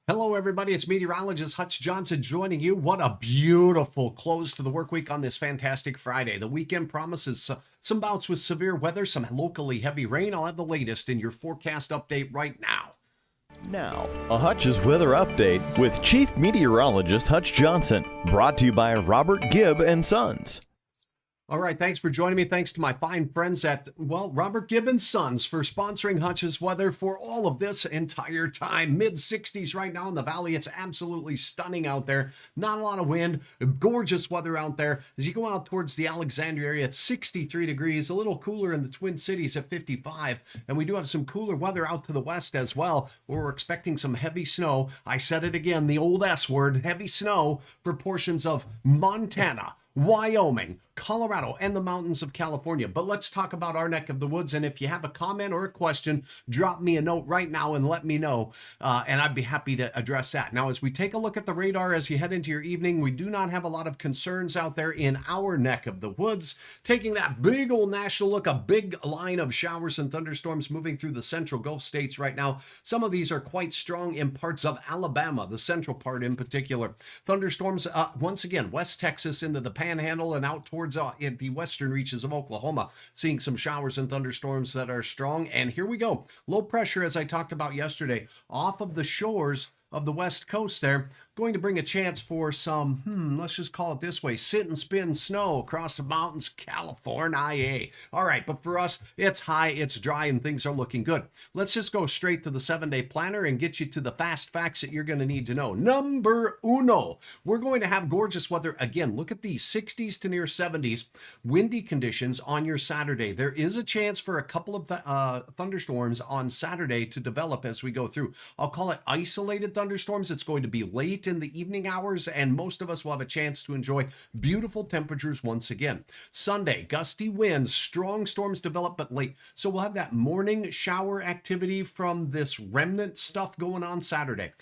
Hello, everybody. It's meteorologist Hutch Johnson joining you. What a beautiful close to the work week on this fantastic Friday. The weekend promises some bouts with severe weather, some locally heavy rain. I'll have the latest in your forecast update right now. Now, a Hutch's weather update with Chief Meteorologist Hutch Johnson, brought to you by Robert Gibb and Sons. All right, thanks for joining me. Thanks to my fine friends at, Robert Gibb and Sons for sponsoring Hutch's weather for all of this entire time. Mid-60s right now in the valley. It's absolutely stunning out there. Not a lot of wind. Gorgeous weather out there. As you go out towards the Alexandria area, it's 63 degrees. A little cooler in the Twin Cities at 55. And we do have some cooler weather out to the west as well, where we're expecting some heavy snow. I said it again, the old S word, heavy snow for portions of Montana, Wyoming, Colorado, and the mountains of California. But let's talk about our neck of the woods. And if you have a comment or a question, drop me a note right now and let me know. And I'd be happy to address that. Now, as we take a look at the radar as you head into your evening, we do not have a lot of concerns out there in our neck of the woods. Taking that big old national look, a big line of showers and thunderstorms moving through the central Gulf states right now. Some of these are quite strong in parts of Alabama, the central part in particular. Thunderstorms, once again, West Texas into the Panhandle and out towards the western reaches of Oklahoma, seeing some showers and thunderstorms that are strong. And here we go. Low pressure, as I talked about yesterday, off of the shores of the west coast there, going to bring a chance for some, let's just call it this way, sit and spin snow across the mountains, California. All right, but for us, it's high, it's dry, and things are looking good. Let's just go straight to the 7-day planner and get you to the fast facts that you're going to need to know. Number uno, we're going to have gorgeous weather. Again, look at these 60s to near 70s, windy conditions on your Saturday. There is a chance for a couple of thunderstorms on Saturday to develop as we go through. I'll call it isolated thunderstorms. It's going to be late in the evening hours, and most of us will have a chance to enjoy beautiful temperatures once again. Sunday, gusty winds, strong storms develop, but late. So we'll have that morning shower activity from this remnant stuff going on Saturday.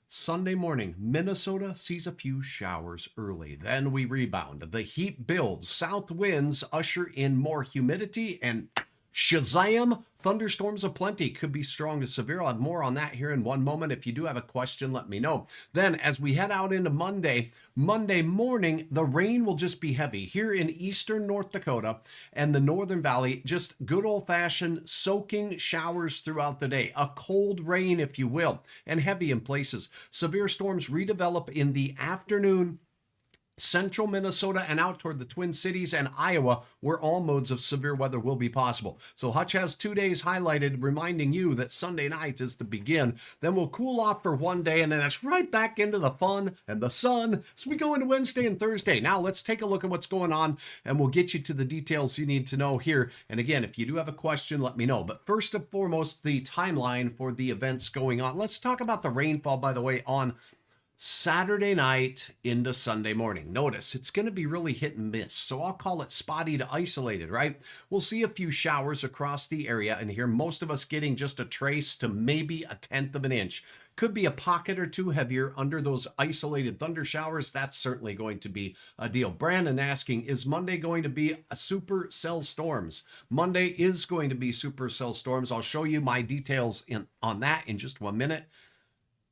Sunday morning, Minnesota sees a few showers early. Then we rebound. The heat builds. South winds usher in more humidity, and Shazam! Thunderstorms aplenty, could be strong to severe. I'll have more on that here in one moment. If you do have a question, let me know. Then as we head out into Monday morning, the rain will just be heavy here in eastern North Dakota and the Northern Valley. Just good old-fashioned soaking showers throughout the day. A cold rain, if you will, and heavy in places. Severe storms redevelop in the afternoon, central Minnesota and out toward the Twin Cities and Iowa, where all modes of severe weather will be possible. So Hutch has 2 days highlighted, reminding you that Sunday night is to begin. Then we'll cool off for one day, and then it's right back into the fun and the sun as we go into Wednesday and Thursday. Now let's take a look at what's going on, and we'll get you to the details you need to know here. And again, if you do have a question, let me know. But first and foremost, the timeline for the events going on. Let's talk about the rainfall, by the way, on Saturday night into Sunday morning. Notice it's going to be really hit and miss, so I'll call it spotty to isolated, right? We'll see a few showers across the area, and here most of us getting just a trace to maybe a tenth of an inch. Could be a pocket or two heavier under those isolated thunder showers. That's certainly going to be a deal. Brandon asking, is Monday going to be a supercell storms? Monday is going to be supercell storms. I'll show you my details on that in just 1 minute.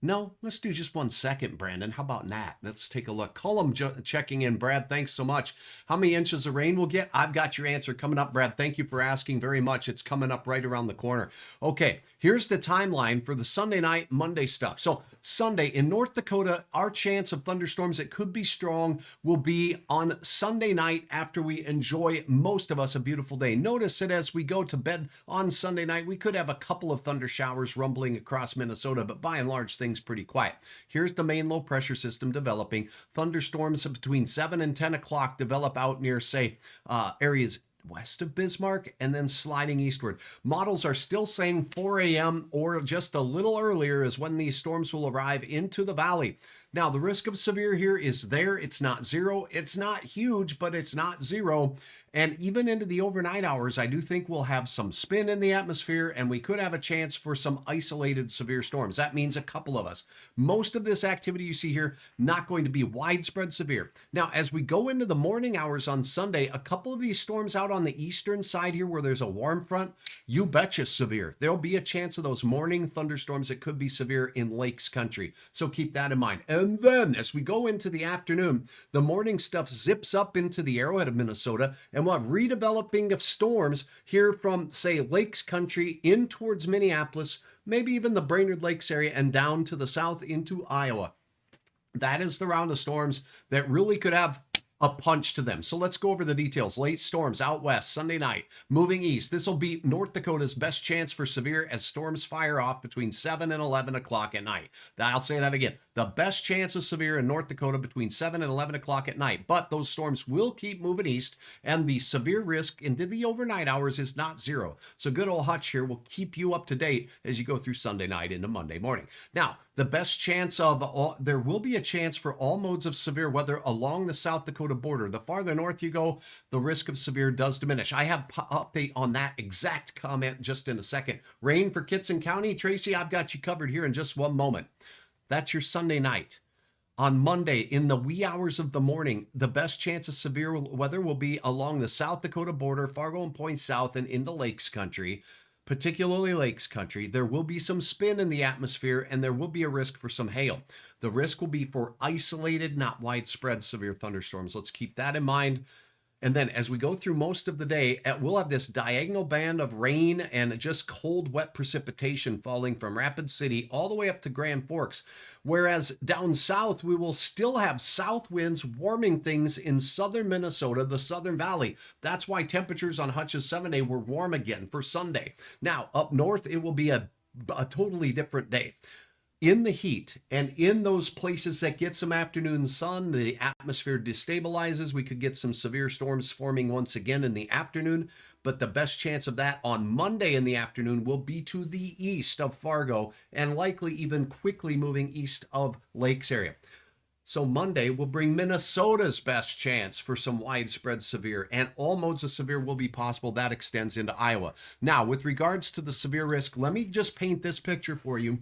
No, let's do just 1 second, Brandon. How about that? Let's take a look. Column checking in. Brad, thanks so much. How many inches of rain we'll get? I've got your answer coming up, Brad. Thank you for asking very much. It's coming up right around the corner. Okay, here's the timeline for the Sunday night, Monday stuff. So Sunday in North Dakota, our chance of thunderstorms that could be strong will be on Sunday night after we enjoy, most of us, a beautiful day. Notice that as we go to bed on Sunday night, we could have a couple of thunder showers rumbling across Minnesota, but by and large, things pretty quiet. Here's the main low pressure system developing. Thunderstorms between 7 and 10 o'clock develop out near, say, areas west of Bismarck and then sliding eastward. Models are still saying 4 a.m. or just a little earlier is when these storms will arrive into the valley. Now, the risk of severe here is there. It's not zero. It's not huge, but it's not zero. And even into the overnight hours, I do think we'll have some spin in the atmosphere, and we could have a chance for some isolated severe storms. That means a couple of us. Most of this activity you see here, not going to be widespread severe. Now, as we go into the morning hours on Sunday, a couple of these storms out on the eastern side here where there's a warm front, you betcha severe. There'll be a chance of those morning thunderstorms that could be severe in Lakes Country. So keep that in mind. And then as we go into the afternoon, the morning stuff zips up into the Arrowhead of Minnesota, and we'll have redeveloping of storms here from, say, Lakes Country in towards Minneapolis, maybe even the Brainerd Lakes area, and down to the south into Iowa. That is the round of storms that really could have a punch to them. So let's go over the details. Late storms out west, Sunday night, moving east. This will be North Dakota's best chance for severe as storms fire off between 7 and 11 o'clock at night. I'll say that again. The best chance of severe in North Dakota between 7 and 11 o'clock at night. But those storms will keep moving east, and the severe risk into the overnight hours is not zero. So good old Hutch here will keep you up to date as you go through Sunday night into Monday morning. Now, the best chance of there will be a chance for all modes of severe weather along the South Dakota border. The farther north you go, the risk of severe does diminish. I have update on that exact comment just in a second. Rain for Kitson County. Tracy, I've got you covered here in just one moment. That's your Sunday night. On Monday, in the wee hours of the morning, the best chance of severe weather will be along the South Dakota border, Fargo and Point South, and into Lakes Country. Particularly Lakes Country. There will be some spin in the atmosphere, and there will be a risk for some hail. The risk will be for isolated, not widespread severe thunderstorms. Let's keep that in mind. And then as we go through most of the day, we'll have this diagonal band of rain and just cold, wet precipitation falling from Rapid City all the way up to Grand Forks. Whereas down south, we will still have south winds warming things in southern Minnesota, the Southern Valley. That's why temperatures on Hutch's 7-day were warm again for Sunday. Now, up north, it will be a totally different day. In the heat and in those places that get some afternoon sun, the atmosphere destabilizes. We could get some severe storms forming once again in the afternoon, but the best chance of that on Monday in the afternoon will be to the east of Fargo and likely even quickly moving east of Lakes area. So Monday will bring Minnesota's best chance for some widespread severe, and all modes of severe will be possible. That extends into Iowa. Now, with regards to the severe risk, let me just paint this picture for you.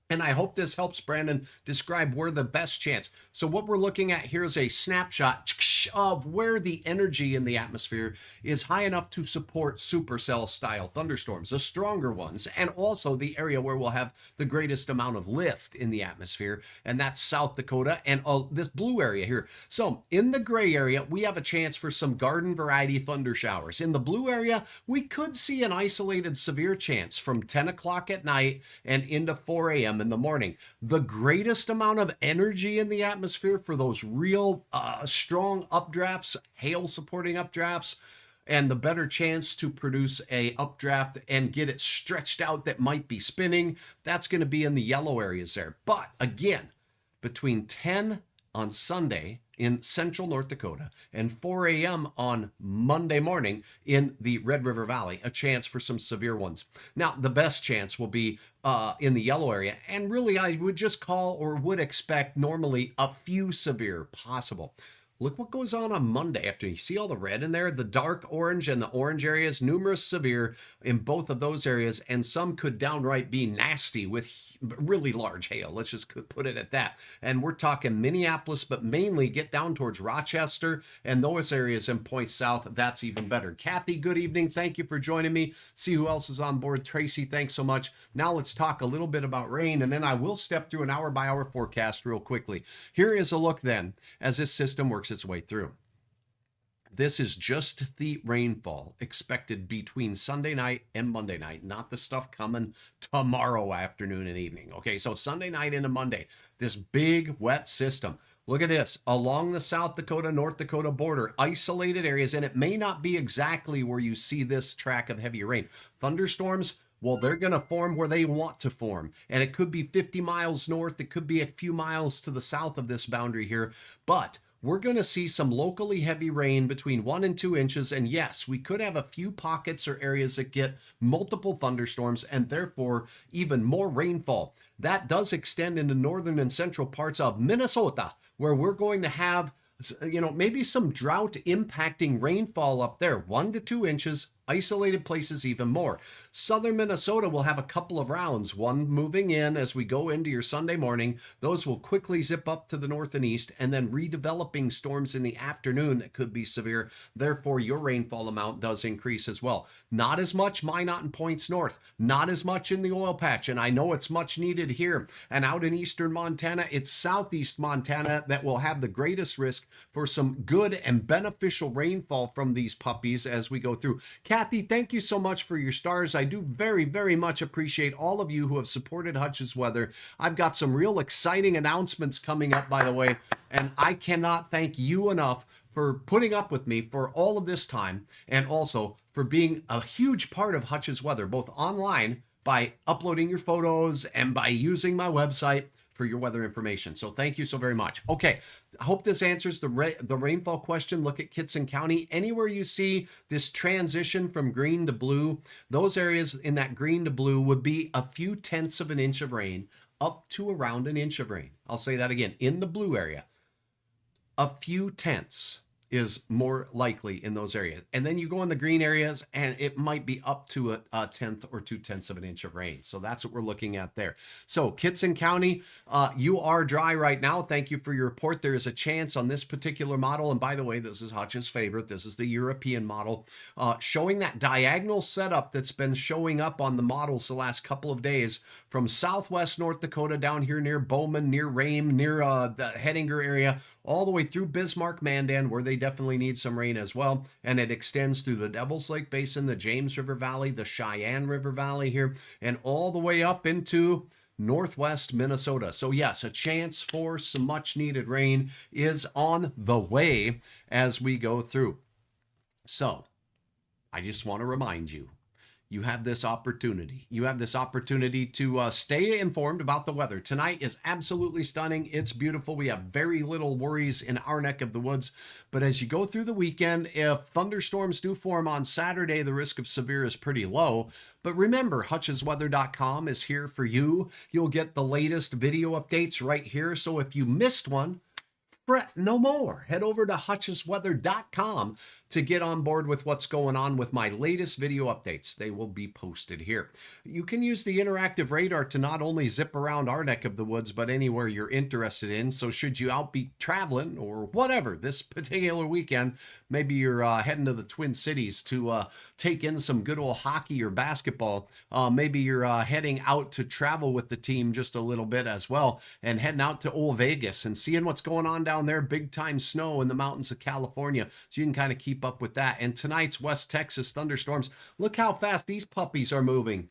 And I hope this helps Brandon describe where the best chance. So what we're looking at here is a snapshot of where the energy in the atmosphere is high enough to support supercell style thunderstorms, the stronger ones, and also the area where we'll have the greatest amount of lift in the atmosphere, and that's South Dakota and this blue area here. So in the gray area, we have a chance for some garden variety thunder showers. In the blue area, we could see an isolated severe chance from 10 o'clock at night and into 4 a.m. in the morning. The greatest amount of energy in the atmosphere for those real strong updrafts, hail supporting updrafts, and the better chance to produce a updraft and get it stretched out that might be spinning, that's going to be in the yellow areas there. But again, between 10 on Sunday in central North Dakota and 4 a.m. on Monday morning in the Red River Valley, a chance for some severe ones. Now, the best chance will be in the yellow area, and really I would just call or would expect normally a few severe possible. Look what goes on Monday after you see all the red in there, the dark orange and the orange areas, numerous severe in both of those areas, and some could downright be nasty with really large hail. Let's just put it at that. And we're talking Minneapolis, but mainly get down towards Rochester and those areas in Point South. That's even better. Kathy, good evening. Thank you for joining me. See who else is on board. Tracy, thanks so much. Now let's talk a little bit about rain, and then I will step through an hour-by-hour forecast real quickly. Here is a look then as this system works its way through. This is just the rainfall expected between Sunday night and Monday night, not the stuff coming tomorrow afternoon and evening. Okay, so Sunday night into Monday, this big wet system. Look at this, along the South Dakota, North Dakota border, isolated areas, and it may not be exactly where you see this track of heavy rain. Thunderstorms, well, they're going to form where they want to form. And it could be 50 miles north. It could be a few miles to the south of this boundary here. But we're going to see some locally heavy rain between 1 and 2 inches. And yes, we could have a few pockets or areas that get multiple thunderstorms and therefore even more rainfall. That does extend into northern and central parts of Minnesota, where we're going to have, maybe some drought impacting rainfall up there, 1 to 2 inches, isolated places even more. Southern Minnesota will have a couple of rounds, one moving in as we go into your Sunday morning. Those will quickly zip up to the north and east, and then redeveloping storms in the afternoon that could be severe. Therefore, your rainfall amount does increase as well. Not as much Minot and points north, not as much in the oil patch, and I know it's much needed here. And out in eastern Montana, it's southeast Montana that will have the greatest risk for some good and beneficial rainfall from these puppies as we go through. Kathy, thank you so much for your stars. I do very, very much appreciate all of you who have supported Hutch's Weather. I've got some real exciting announcements coming up, by the way, and I cannot thank you enough for putting up with me for all of this time, and also for being a huge part of Hutch's Weather, both online by uploading your photos and by using my website for your weather information. So thank you so very much. Okay, I hope this answers the rainfall question. Look at Kitson County. Anywhere you see this transition from green to blue, those areas in that green to blue would be a few tenths of an inch of rain, up to around an inch of rain. I'll say that again. In the blue area, a few tenths is more likely in those areas. And then you go in the green areas and it might be up to a tenth or 2/10 of an inch of rain. So that's what we're looking at there. So Kitson County, you are dry right now. Thank you for your report. There is a chance on this particular model. And by the way, this is Hutch's favorite. This is the European model, showing that diagonal setup that's been showing up on the models the last couple of days from southwest North Dakota down here near Bowman, near Rame, near the Hettinger area, all the way through Bismarck, Mandan, where they definitely need some rain as well. And it extends through the Devil's Lake Basin, the James River Valley, the Cheyenne River Valley here, and all the way up into northwest Minnesota. So yes, a chance for some much needed rain is on the way as we go through. So I just want to remind you, you have this opportunity. You have this opportunity to stay informed about the weather. Tonight is absolutely stunning. It's beautiful. We have very little worries in our neck of the woods. But as you go through the weekend, if thunderstorms do form on Saturday, the risk of severe is pretty low. But remember, hutchesweather.com is here for you. You'll get the latest video updates right here. So if you missed one, fret no more. Head over to hutchesweather.com to get on board with what's going on with my latest video updates. They will be posted here. You can use the interactive radar to not only zip around our neck of the woods, but anywhere you're interested in. So should you out be traveling or whatever this particular weekend, maybe you're heading to the Twin Cities to take in some good old hockey or basketball. Maybe you're heading out to travel with the team just a little bit as well, and heading out to old Vegas and seeing what's going on down there. Big time snow in the mountains of California. So you can kind of keep up with that. And tonight's West Texas thunderstorms, look how fast these puppies are moving.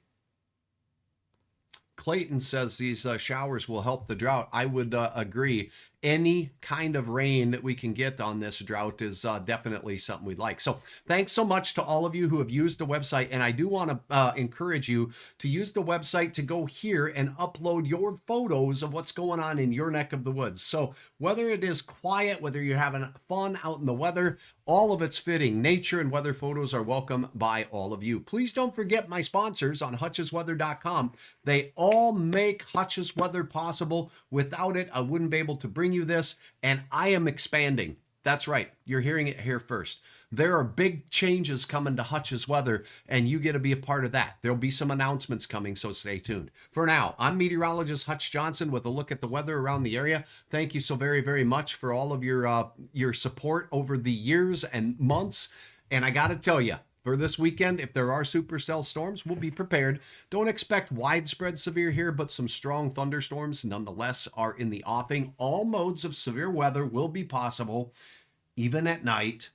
Clayton says these showers will help the drought. I would agree. Any kind of rain that we can get on this drought is definitely something we'd like. So thanks so much to all of you who have used the website. And I do want to encourage you to use the website to go here and upload your photos of what's going on in your neck of the woods. So whether it is quiet, whether you're having fun out in the weather, all of it's fitting. Nature and weather photos are welcome by all of you. Please don't forget my sponsors on hutchesweather.com. They all make Hutch's Weather possible. Without it, I wouldn't be able to bring you this, and I am expanding. That's right. You're hearing it here first. There are big changes coming to Hutch's Weather, and you get to be a part of that. There'll be some announcements coming, so stay tuned. For now, I'm meteorologist Hutch Johnson with a look at the weather around the area. Thank you so very, very much for all of your support over the years and months. And I got to tell you, for this weekend, if there are supercell storms, we'll be prepared. Don't expect widespread severe here, but some strong thunderstorms nonetheless are in the offing. All modes of severe weather will be possible, even at night,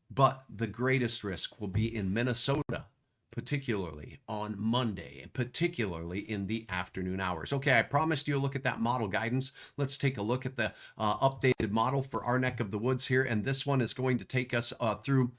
but the greatest risk will be in Minnesota, particularly on Monday, and particularly in the afternoon hours. Okay, I promised you a look at that model guidance. Let's take a look at the updated model for our neck of the woods here, and this one is going to take us through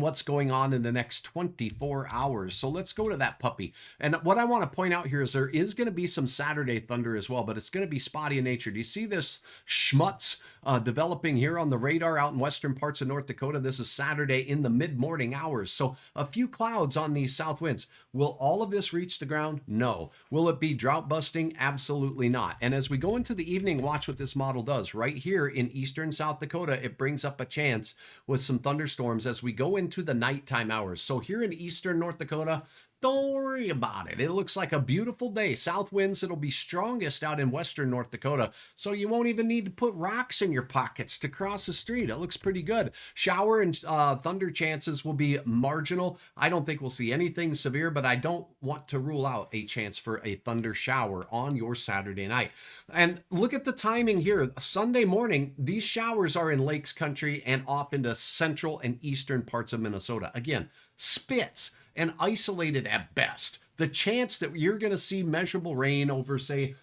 what's going on in the next 24 hours. So let's go to that puppy. And what I want to point out here is there is going to be some Saturday thunder as well, but it's going to be spotty in nature. Do you see this schmutz developing here on the radar out in western parts of North Dakota? This is Saturday in the mid-morning hours. So a few clouds on these south winds. Will all of this reach the ground? No. Will it be drought busting? Absolutely not. And as we go into the evening, watch what this model does. Right here in eastern South Dakota, it brings up a chance with some thunderstorms as we go into the nighttime hours. So here in eastern North Dakota, don't worry about it. It looks like a beautiful day. South winds, it'll be strongest out in western North Dakota. So you won't even need to put rocks in your pockets to cross the street. It looks pretty good. Shower and thunder chances will be marginal. I don't think we'll see anything severe, but I don't want to rule out a chance for a thunder shower on your Saturday night. And look at the timing here. Sunday morning, these showers are in Lakes Country and off into central and eastern parts of Minnesota. Again, spits and isolated at best. The chance that you're going to see measurable rain over, say,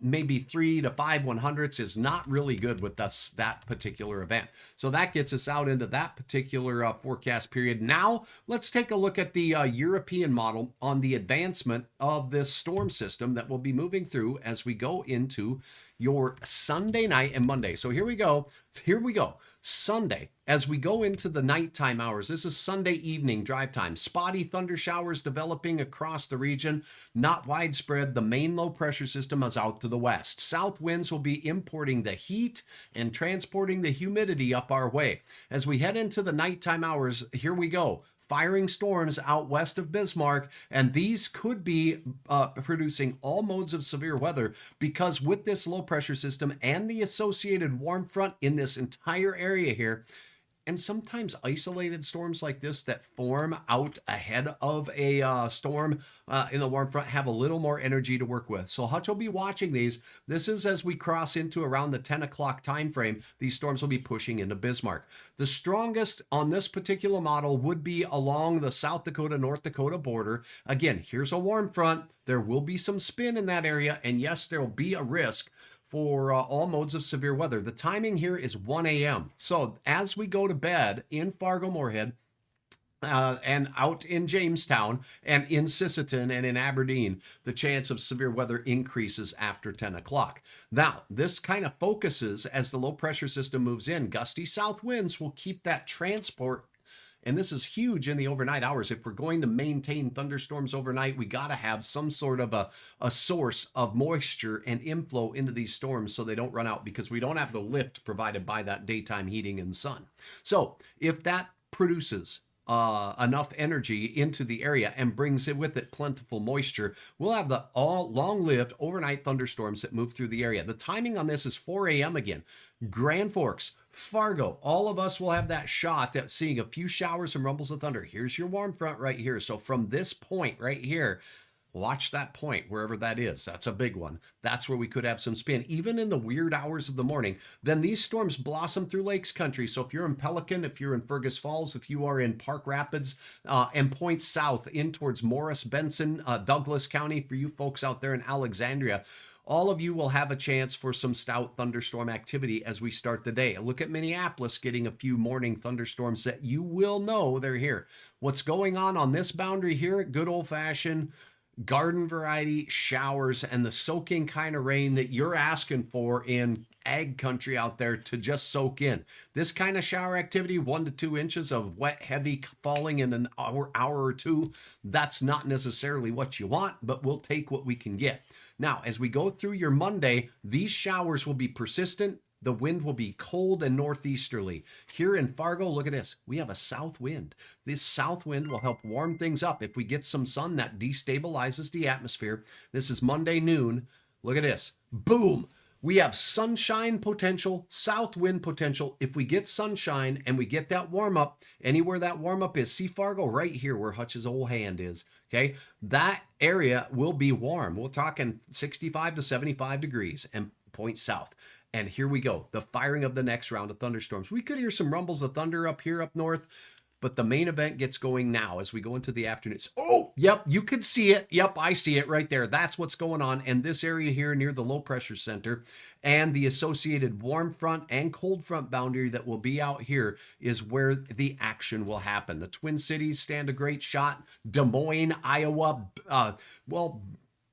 maybe 3 to 5/100ths is not really good with that particular event. So that gets us out into that particular forecast period. Now, let's take a look at the European model on the advancement of this storm system that will be moving through as we go into your Sunday night and Monday. So here we go. Here we go. Sunday, as we go into the nighttime hours, this is Sunday evening drive time. Spotty thunder showers developing across the region, not widespread. The main low pressure system is out to the west. South winds will be importing the heat and transporting the humidity up our way. As we head into the nighttime hours, here we go. Firing storms out west of Bismarck, and these could be producing all modes of severe weather because with this low pressure system and the associated warm front in this entire area here, and sometimes isolated storms like this that form out ahead of a storm in the warm front have a little more energy to work with. So Hutch will be watching these. This is as we cross into around the 10 o'clock time frame. These storms will be pushing into Bismarck. The strongest on this particular model would be along the South Dakota-North Dakota border. Again, here's a warm front. There will be some spin in that area. And yes, there will be a risk for all modes of severe weather. The timing here is 1 a.m. So as we go to bed in Fargo-Moorhead, and out in Jamestown and in Sisseton and in Aberdeen, the chance of severe weather increases after 10 o'clock. Now, this kind of focuses as the low pressure system moves in. Gusty south winds will keep that transport. And this is huge in the overnight hours. If we're going to maintain thunderstorms overnight, we got to have some sort of a source of moisture and inflow into these storms so they don't run out, because we don't have the lift provided by that daytime heating and sun. So if that produces enough energy into the area and brings it with it plentiful moisture, we'll have the all long-lived overnight thunderstorms that move through the area. The timing on this is 4 a.m. again. Grand Forks, Fargo, all of us will have that shot at seeing a few showers and rumbles of thunder. Here's your warm front right here. So from this point right here, watch that point, wherever that is. That's a big one. That's where we could have some spin, even in the weird hours of the morning. Then these storms blossom through Lakes Country. So if you're in Pelican, if you're in Fergus Falls, if you are in Park Rapids, and point south in towards Morris, Benson, Douglas County, for you folks out there in Alexandria, all of you will have a chance for some stout thunderstorm activity as we start the day. Look at Minneapolis getting a few morning thunderstorms that you will know they're here. What's going on this boundary here? Good old-fashioned garden variety showers and the soaking kind of rain that you're asking for in ag country out there to just soak in. This kind of shower activity, 1 to 2 inches of wet, heavy falling in an hour or two, that's not necessarily what you want, but we'll take what we can get. Now, as we go through your Monday, these showers will be persistent. The wind will be cold and northeasterly. Here in Fargo, look at this. We have a south wind. This south wind will help warm things up. If we get some sun, that destabilizes the atmosphere. This is Monday noon. Look at this. Boom. We have sunshine potential, south wind potential. If we get sunshine and we get that warm up, anywhere that warm up is, see Fargo right here where Hutch's old hand is, okay? That area will be warm. We're talking 65 to 75 degrees and point south. And here we go, the firing of the next round of thunderstorms. We could hear some rumbles of thunder up here up north. But the main event gets going now as we go into the afternoons. Oh, yep, you can see it. Yep, I see it right there. That's what's going on. And this area here near the low pressure center and the associated warm front and cold front boundary that will be out here is where the action will happen. The Twin Cities stand a great shot. Des Moines, Iowa,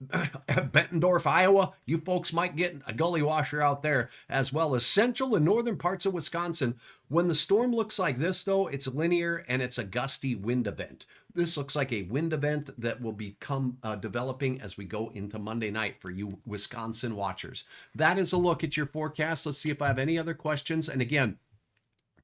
Bettendorf, Iowa, you folks might get a gully washer out there, as well as central and northern parts of Wisconsin. When the storm looks like this, though, it's linear and it's a gusty wind event. This looks like a wind event that will become developing as we go into Monday night for you Wisconsin watchers. That is a look at your forecast. Let's see if I have any other questions. And again,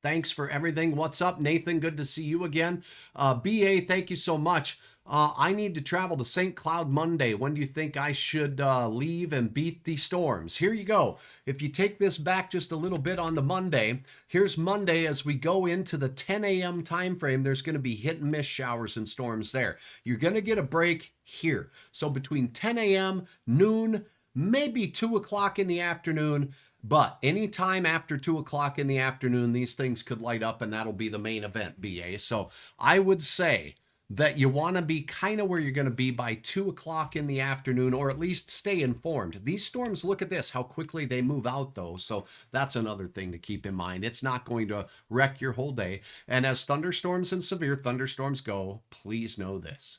thanks for everything. What's up, Nathan? Good to see you again. BA, thank you so much. I need to travel to St. Cloud Monday. When do you think I should leave and beat the storms? Here you go. If you take this back just a little bit on the Monday, here's Monday as we go into the 10 a.m. time frame. There's going to be hit and miss showers and storms there. You're going to get a break here. So between 10 a.m., noon, maybe 2 o'clock in the afternoon, but anytime after 2 o'clock in the afternoon, these things could light up, and that'll be the main event, BA. So I would say that you want to be kind of where you're going to be by 2 o'clock in the afternoon, or at least stay informed. These storms, look at this, how quickly they move out, though. So that's another thing to keep in mind. It's not going to wreck your whole day. And as thunderstorms and severe thunderstorms go, please know this.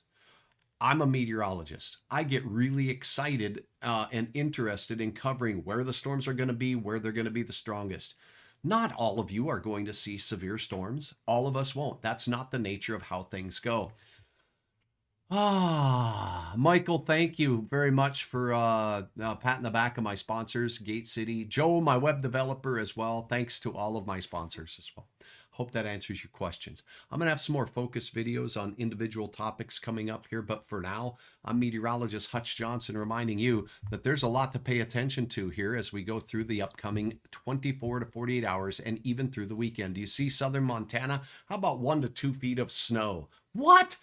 I'm a meteorologist. I get really excited and interested in covering where the storms are going to be, where they're going to be the strongest. Not all of you are going to see severe storms. All of us won't. That's not the nature of how things go. Michael, thank you very much for patting the back of my sponsors, Gate City. Joe, my web developer as well. Thanks to all of my sponsors as well. Hope that answers your questions. I'm going to have some more focus videos on individual topics coming up here, but for now, I'm meteorologist Hutch Johnson reminding you that there's a lot to pay attention to here as we go through the upcoming 24 to 48 hours and even through the weekend. Do you see southern Montana? How about 1 to 2 feet of snow? What?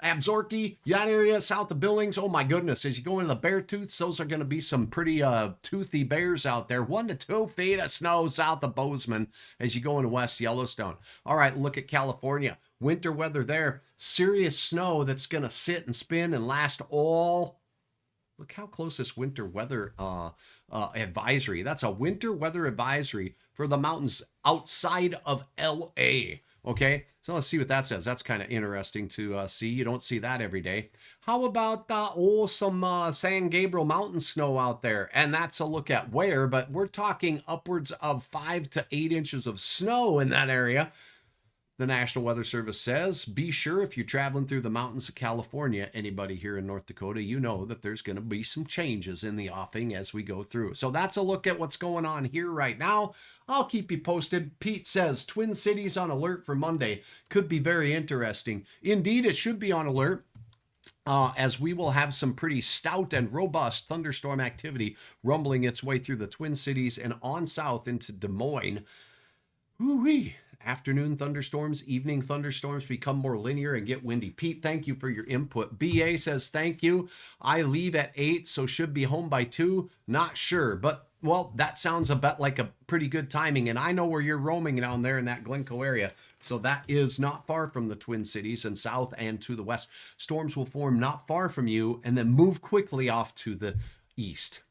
Absaroka, that area south of Billings, oh my goodness, as you go into the Beartooths, those are going to be some pretty toothy bears out there. 1 to 2 feet of snow south of Bozeman as you go into West Yellowstone. All right, look at California. Winter weather there. Serious snow that's going to sit and spin and last all... Look how close this winter weather advisory. That's a winter weather advisory for the mountains outside of L.A., okay, so let's see what that says. That's kind of interesting to see. You don't see that every day. How about some San Gabriel mountain snow out there? And that's a look at where, but we're talking upwards of 5 to 8 inches of snow in that area. The National Weather Service says, be sure if you're traveling through the mountains of California, anybody here in North Dakota, you know that there's going to be some changes in the offing as we go through. So that's a look at what's going on here right now. I'll keep you posted. Pete says, Twin Cities on alert for Monday. Could be very interesting. Indeed, it should be on alert. As we will have some pretty stout and robust thunderstorm activity rumbling its way through the Twin Cities and on south into Des Moines. Woo-wee. Afternoon thunderstorms, evening thunderstorms become more linear and get windy. Pete, thank you for your input. BA says, thank you. I leave at 8, so should be home by 2. Not sure, but, well, that sounds a bit like a pretty good timing. And I know where you're roaming down there in that Glencoe area. So that is not far from the Twin Cities and south and to the west. Storms will form not far from you and then move quickly off to the east.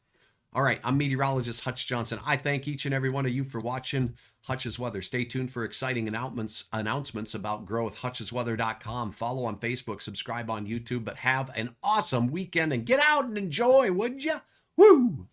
All right, I'm meteorologist Hutch Johnson. I thank each and every one of you for watching Hutch's Weather. Stay tuned for exciting announcements about growth. Hutch'sWeather.com. Follow on Facebook, subscribe on YouTube, but have an awesome weekend and get out and enjoy, would ya? Woo!